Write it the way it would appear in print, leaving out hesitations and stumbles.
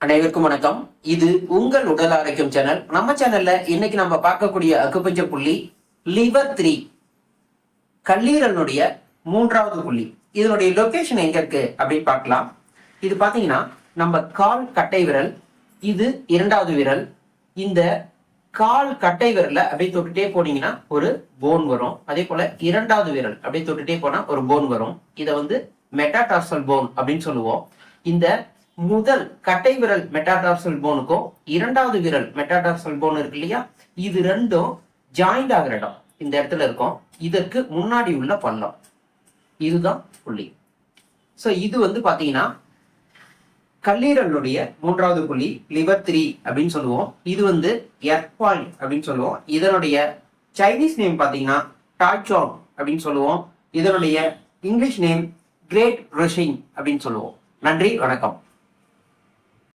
அனைவருக்கும் வணக்கம். இது உங்கள் உடல் ஆரோக்கியம் சேனல். நம்ம சேனல்ல இன்னைக்கு நம்ம பார்க்கக்கூடிய அக்குபஞ்சர் புள்ளி லிவர் 3, கல்லீரலுடைய 3வது புள்ளி. இதனுடைய லொகேஷன் எங்க இருக்கு அப்படின்னு பார்க்கலாம். இது பாத்தீங்கன்னா நம்ம கால் கட்டை விரல், இது 2வது விரல். இந்த கால் கட்டை விரல்ல அப்படியே தொட்டுட்டே போனீங்கன்னா ஒரு போன் வரும். அதே போல 2வது விரல் அப்படியே தொட்டுட்டே போனா ஒரு போன் வரும். இதை மெட்டாடார்சல் போன் அப்படின்னு சொல்லுவோம். இந்த முதல் கட்டை விரல் மெட்டாடார்சல் போனுக்கும் 2வது விரல் மெட்டாடார்சல் போன் இருக்கு இல்லையா, இது ரெண்டும் ஜாயிண்ட் ஆகிற இடம் இந்த இடத்துல இருக்கும். இதற்கு முன்னாடி உள்ள பள்ளம், இதுதான் புள்ளி. சோ இது பாத்தீங்கன்னா கல்லீரலுடைய 3வது புள்ளி லிவர் 3 அப்படின்னு சொல்லுவோம். இது எர்த் பாயிண்ட் அப்படின்னு சொல்லுவோம். இதனுடைய சைனீஸ் நேம் பாத்தீங்கன்னா டாய்சாங் அப்படின்னு சொல்லுவோம். இதனுடைய இங்கிலீஷ் நேம் கிரேட் ரஷிங் அப்படின்னு சொல்லுவோம். நன்றி, வணக்கம்.